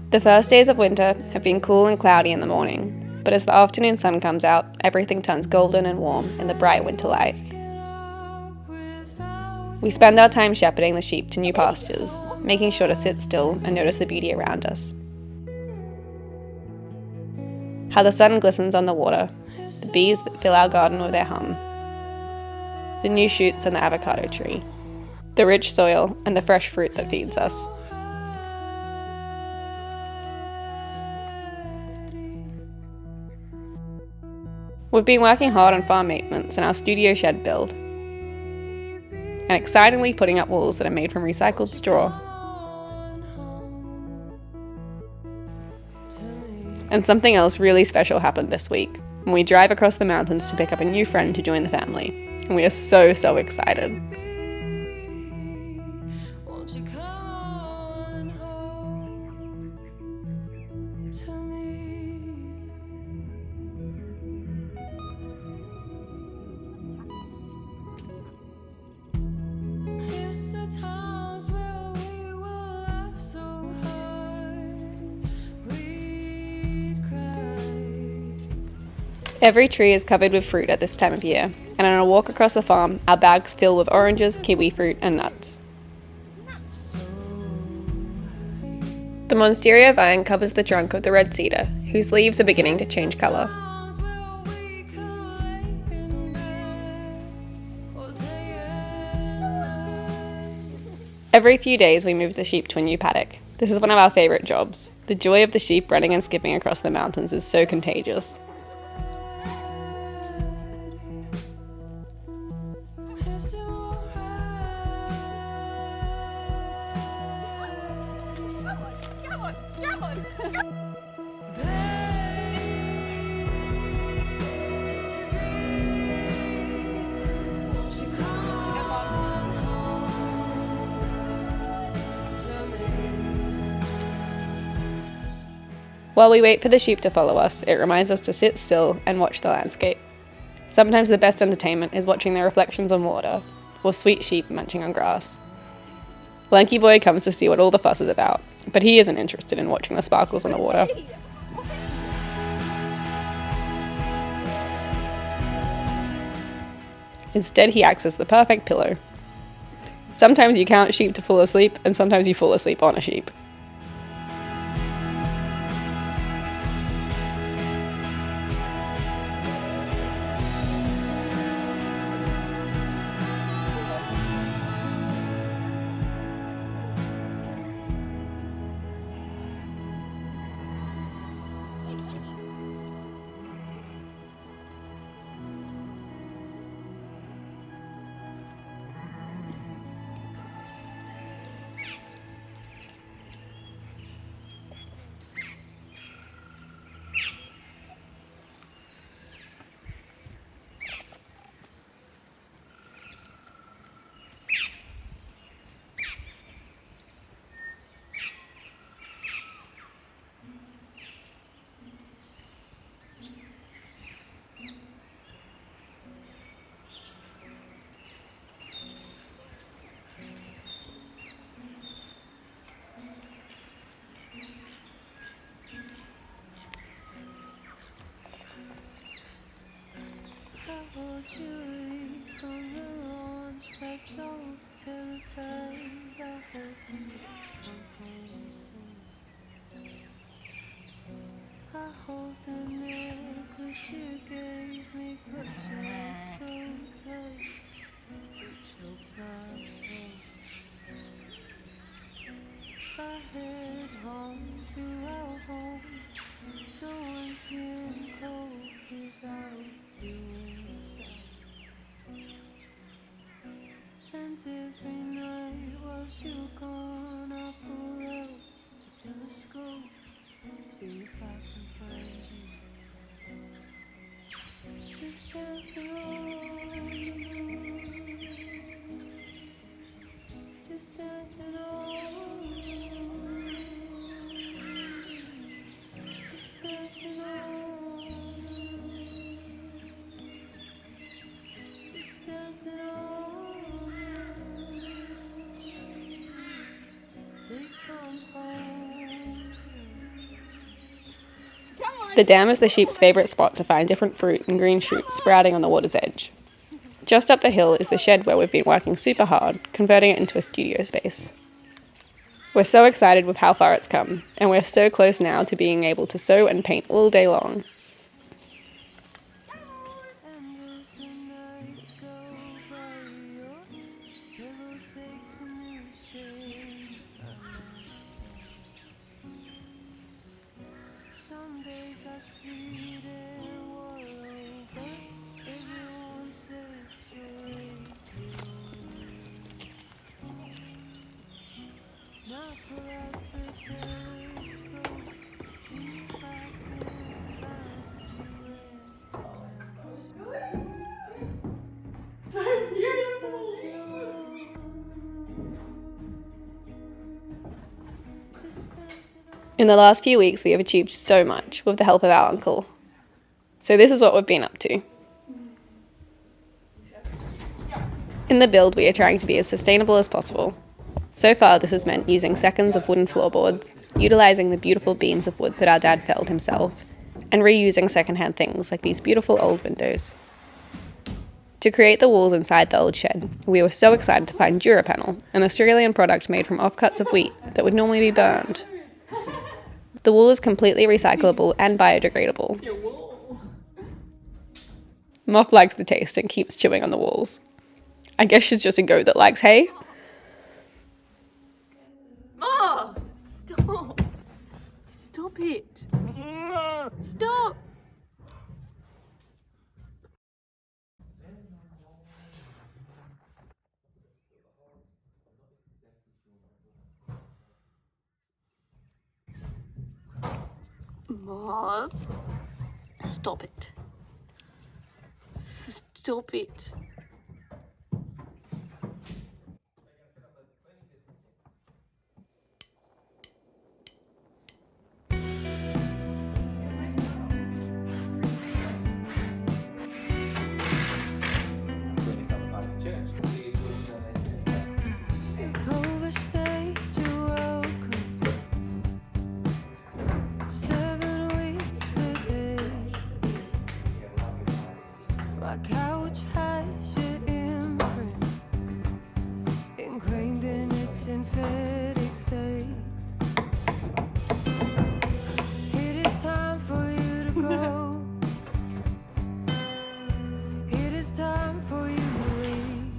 The first days of winter have been cool and cloudy in the morning, but as the afternoon sun comes out, everything turns golden and warm in the bright winter light. We spend our time shepherding the sheep to new pastures, making sure to sit still and notice the beauty around us. How the sun glistens on the water, the bees that fill our garden with their hum, the new shoots on the avocado tree, the rich soil and the fresh fruit that feeds us. We've been working hard on farm maintenance and our studio shed build, and excitingly putting up walls that are made from recycled straw. And something else really special happened this week, when we drive across the mountains to pick up a new friend to join the family, and we are so excited. Every tree is covered with fruit at this time of year, and on a walk across the farm, our bags fill with oranges, kiwi fruit, and nuts. The monstera vine covers the trunk of the red cedar, whose leaves are beginning to change colour. Every few days we move the sheep to a new paddock. This is one of our favourite jobs. The joy of the sheep running and skipping across the mountains is so contagious. While we wait for the sheep to follow us, it reminds us to sit still and watch the landscape. Sometimes the best entertainment is watching their reflections on water, or sweet sheep munching on grass. Lanky Boy comes to see what all the fuss is about, but he isn't interested in watching the sparkles on the water. Instead, he acts as the perfect pillow. Sometimes you count sheep to fall asleep, and sometimes you fall asleep on a sheep. Every night whilst you're gone, I pull out the telescope, see if I can find you. just dancing on the moon, just dancing on the moon, just dancing on the moon, just dancing on the moon. Please come home soon. The dam is the sheep's favourite spot to find different fruit and green shoots sprouting on the water's edge. Just up the hill is the shed where we've been working super hard, converting it into a studio space. We're so excited with how far it's come, and we're so close now to being able to sew and paint all day long. And as the nights go by, your pillow takes a new shape. Some days I sit and wallow, but everyone says you're aching. Now pull out the telescope, see if I can find you in the smoke. Just dancing on the moon. Just dancing on. In the last few weeks, we have achieved so much with the help of our uncle. So this is what we've been up to. In the build, we are trying to be as sustainable as possible. So far, this has meant using seconds of wooden floorboards, utilising the beautiful beams of wood that our dad felled himself, and reusing secondhand things like these beautiful old windows. To create the walls inside the old shed, we were so excited to find Durapanel, an Australian product made from offcuts of wheat that would normally be burned. The wool is completely recyclable and biodegradable. Moth likes the taste and keeps chewing on the walls. I guess she's just a goat that likes hay. Oh, stop. Stop it. Stop. Moth. Stop it. Stop it. If overstayed, you're welcome. 7 weeks a day. My couch has your imprint ingrained in its synthetic state. It is time for you to go. It is time for you to leave.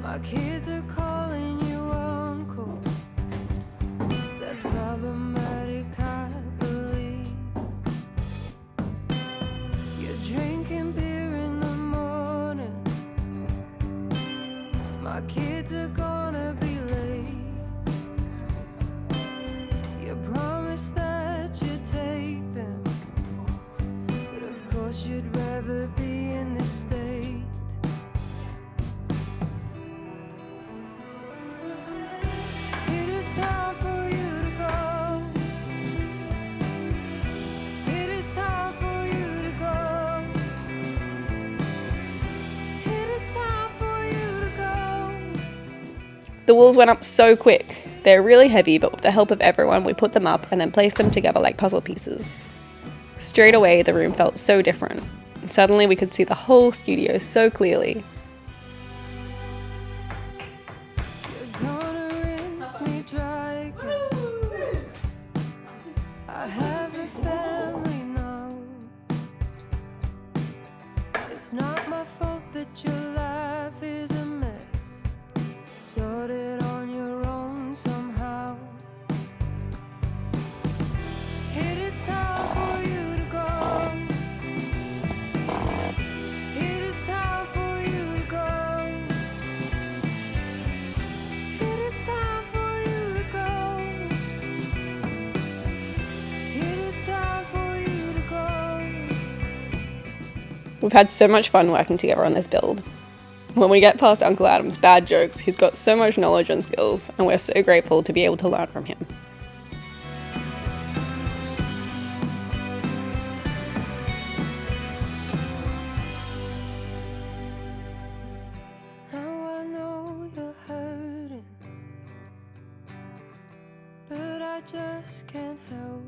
My kids are calling you uncle. That's problematic, I believe. You're drinking beer in the morning. My kids are gonna be late. You promised that you'd take them, but of course you'd rather be in this state. It is time for you to go. It is time for you to go. It is time for you to go. The walls went up so quick. They're really heavy, but with the help of everyone, we put them up and then placed them together like puzzle pieces. Straight away, the room felt so different. And suddenly we could see the whole studio so clearly. You're gonna rinse me dry, girl. I have a family now. It's not my fault that your life is a mess. Sort it on your own somehow. It is time for you to go. It is time for you to go. It is time for you to go. It is time for you to go. We've had so much fun working together on this build. When we get past Uncle Adam's bad jokes, he's got so much knowledge and skills, and we're so grateful to be able to learn from him. Now I know you're hurting, but I just can't help.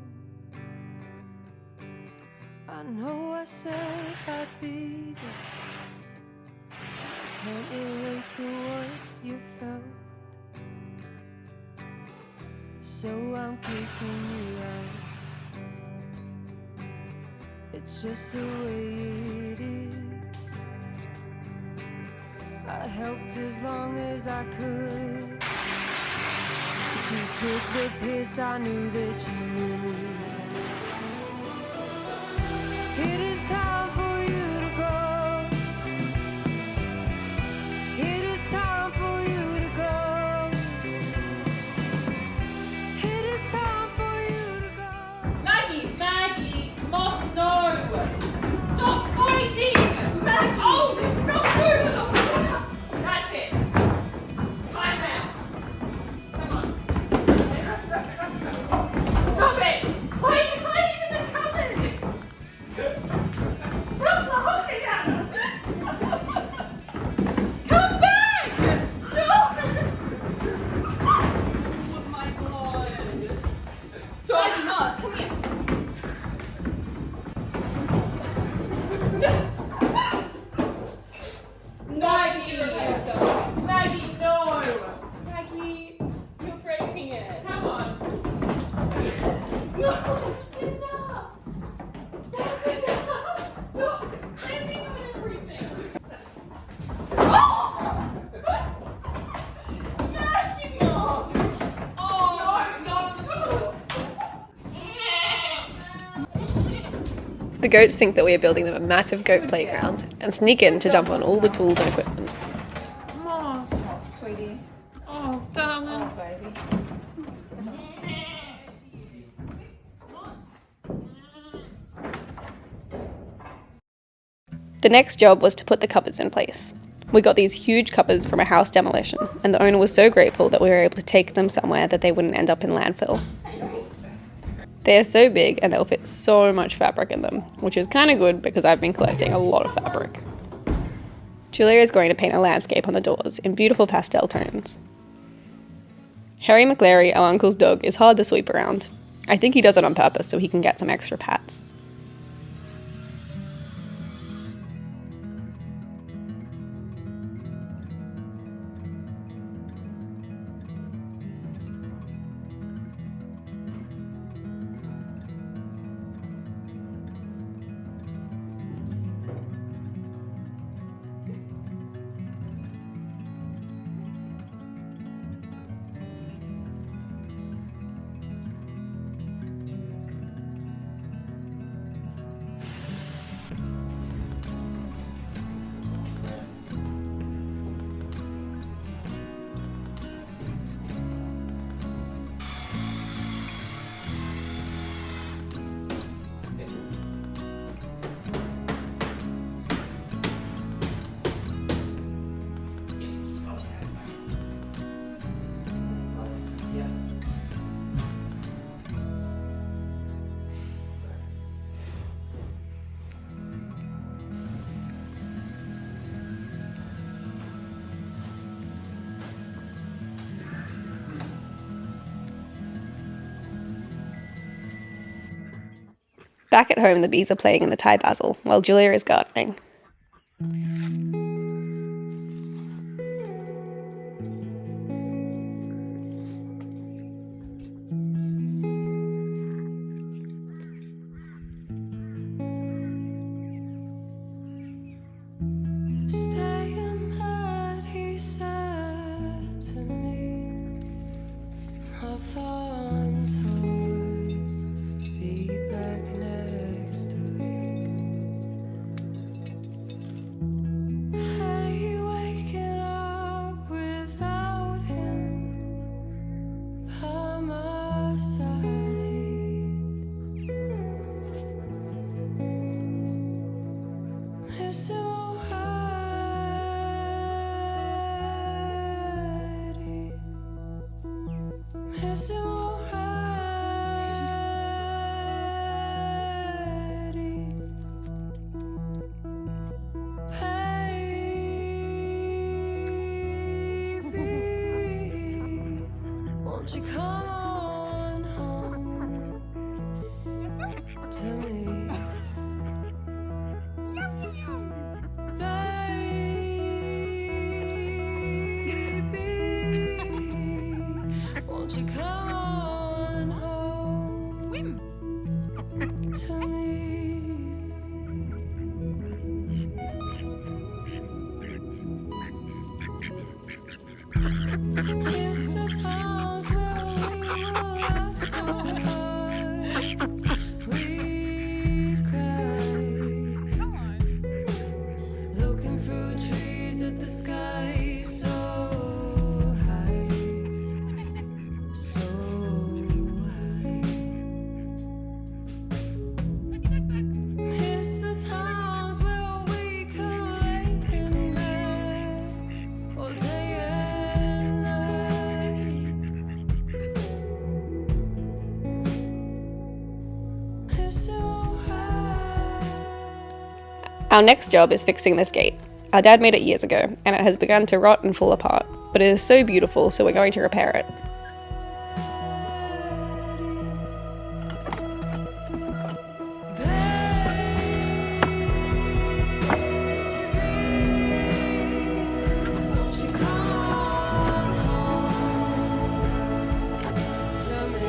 I know I said I'd be there. Can't relate to what you felt, so I'm kicking you out. It's just the way it is. I helped as long as I could, but you took the piss, I knew that you would. It is time for you to go. It is time for you to go. It is time for you to go. Maggie, Mom, no! Stop fighting! Maggie! Oh, no! That's it. Time out. Come on. Stop it! Why are you hiding in the cupboard? Stop laughing at her! Come back! No! Oh my god. Stop! Not. Come here. Maggie! Maggie, no! Maggie, you're breaking it. Come on. No! That's enough! That's enough! Stop slamming on everything! Oh! Maggie, no! Oh, no! The goats think that we are building them a massive goat playground and sneak in to jump on all the tools and equipment. Oh, sweetie. Oh, darling. Baby. The next job was to put the cupboards in place. We got these huge cupboards from a house demolition, and the owner was so grateful that we were able to take them somewhere that they wouldn't end up in landfill. They are so big and they'll fit so much fabric in them, which is kind of good because I've been collecting a lot of fabric. Julia is going to paint a landscape on the doors in beautiful pastel tones. Harry McLary, our uncle's dog, is hard to sweep around. I think he does it on purpose so he can get some extra pats. Back at home, the bees are playing in the Thai basil while Julia is gardening. Stay mad, he said to me. Have fun toy, be back next week. Is it already? Baby, won't you come on home to me? Baby, won't you come on home to me? It's the times where we will laugh so hard we'd cry, looking through trees at the sky so high, so high. Miss the times where we could lay in bed all day and night. Is it alright? Our next job is fixing this gate. Our dad made it years ago, and it has begun to rot and fall apart, but it is so beautiful, so we're going to repair it. Won't you come on home to me?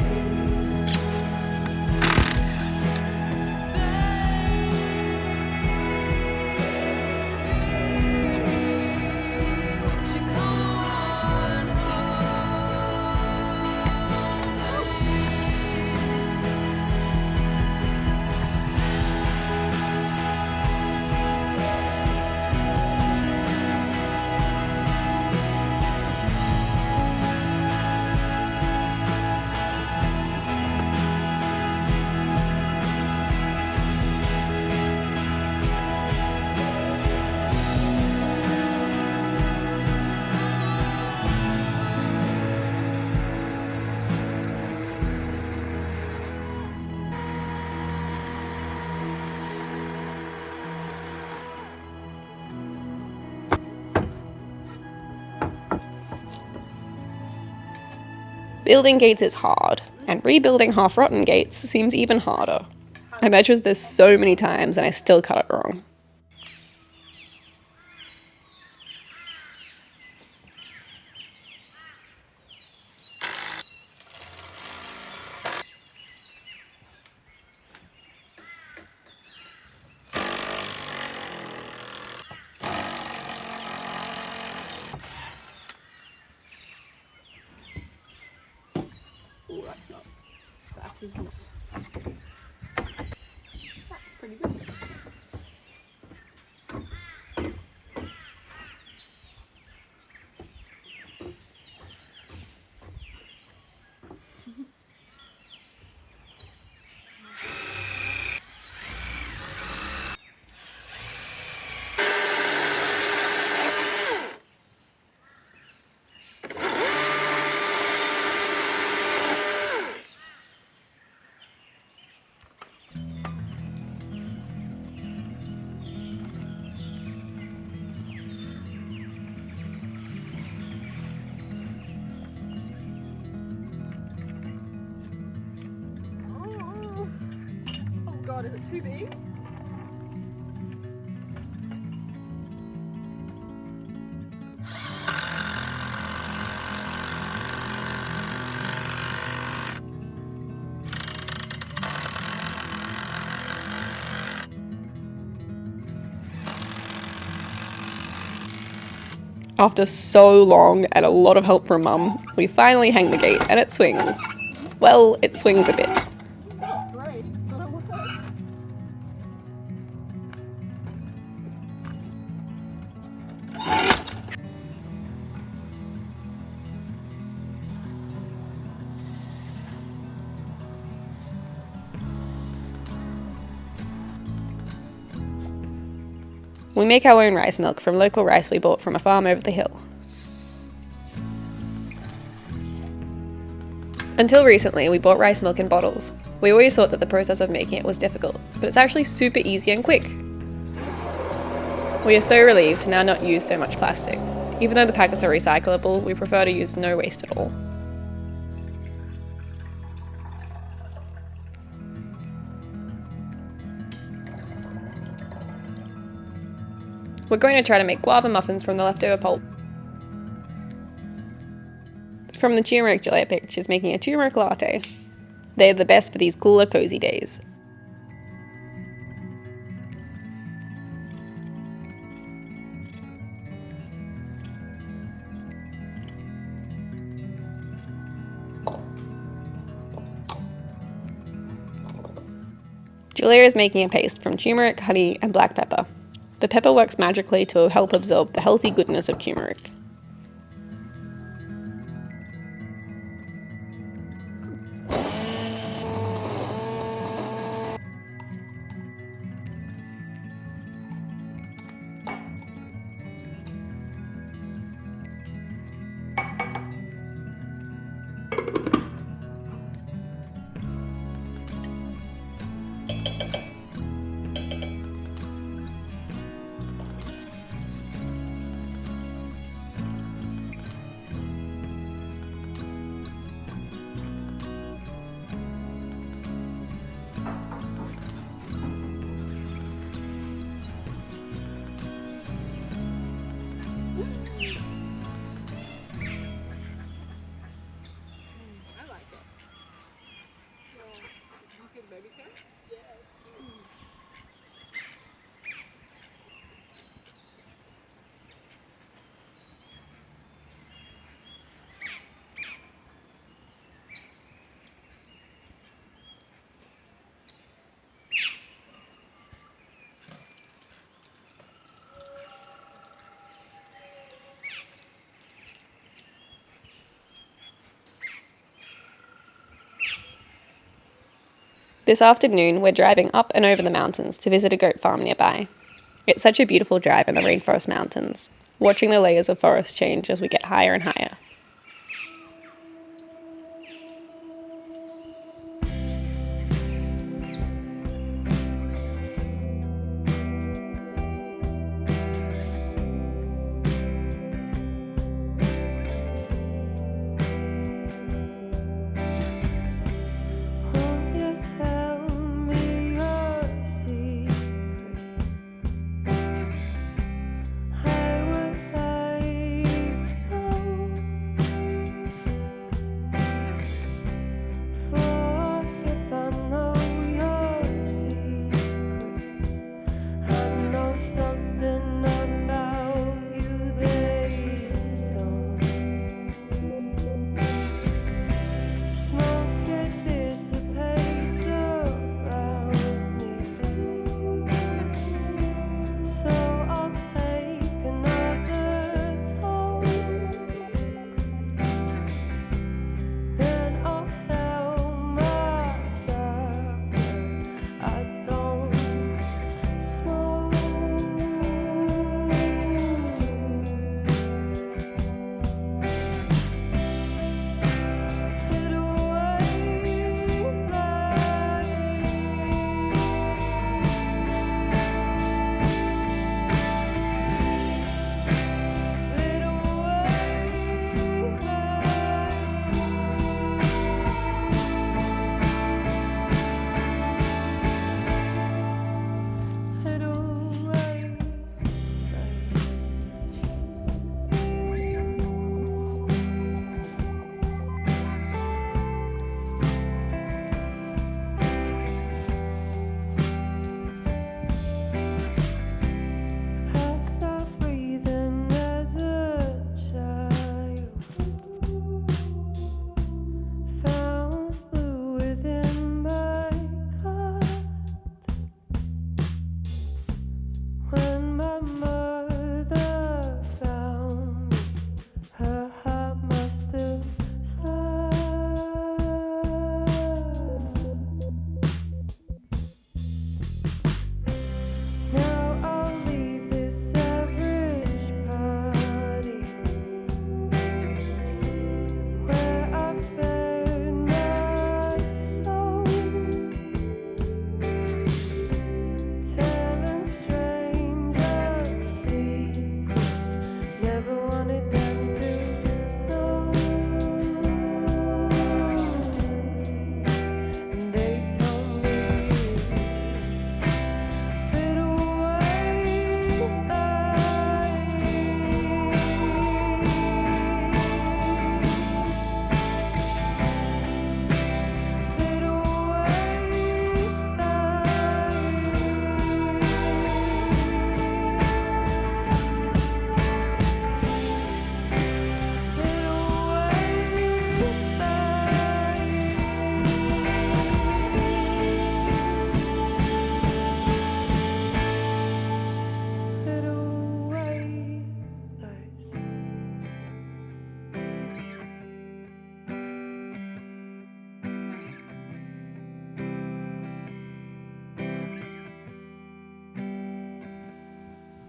Won't you come on home to me? Building gates is hard, and rebuilding half-rotten gates seems even harder. I measured this so many times and I still cut it wrong. Oh, that's not. That isn't. That's pretty good. Oh god, is it too big? After so long and a lot of help from Mum, we finally hang the gate and it swings. Well, it swings a bit. Great, but it works. We make our own rice milk from local rice we bought from a farm over the hill. Until recently, we bought rice milk in bottles. We always thought that the process of making it was difficult, but it's actually super easy and quick. We are so relieved to now not use so much plastic. Even though the packets are recyclable, we prefer to use no waste at all. We're going to try to make guava muffins from the leftover pulp. From the turmeric jelly I picked, she's making a turmeric latte. They're the best for these cooler, cozy days. Julia is making a paste from turmeric, honey, and black pepper. The pepper works magically to help absorb the healthy goodness of turmeric. I like it. You feel baby carrot? This afternoon, we're driving up and over the mountains to visit a goat farm nearby. It's such a beautiful drive in the rainforest mountains, watching the layers of forest change as we get higher and higher. Won't you tell me your secrets? I would like to know.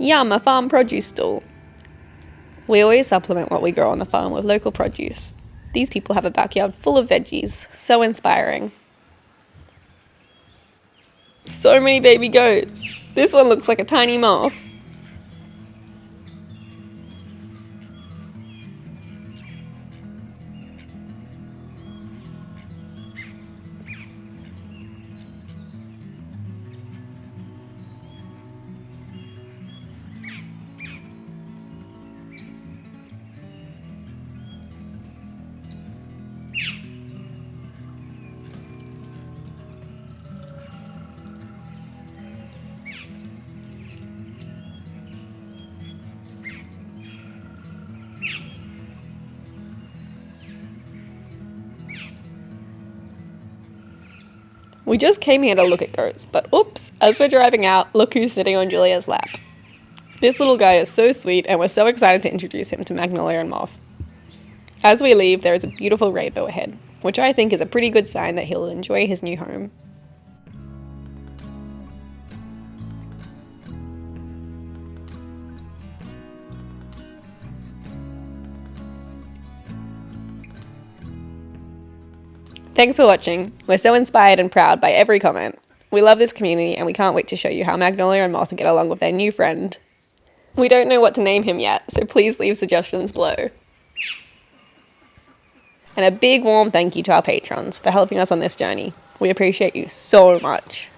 Yum, a farm produce stall. We always supplement what we grow on the farm with local produce. These people have a backyard full of veggies. So inspiring. So many baby goats. This one looks like a tiny moth. We just came here to look at goats, but oops, as we're driving out, look who's sitting on Julia's lap. This little guy is so sweet, and we're so excited to introduce him to Magnolia and Moth. As we leave, there is a beautiful rainbow ahead, which I think is a pretty good sign that he'll enjoy his new home. Thanks for watching. We're so inspired and proud by every comment. We love this community and we can't wait to show you how Magnolia and Moth get along with their new friend. We don't know what to name him yet, so please leave suggestions below. And a big warm thank you to our patrons for helping us on this journey. We appreciate you so much.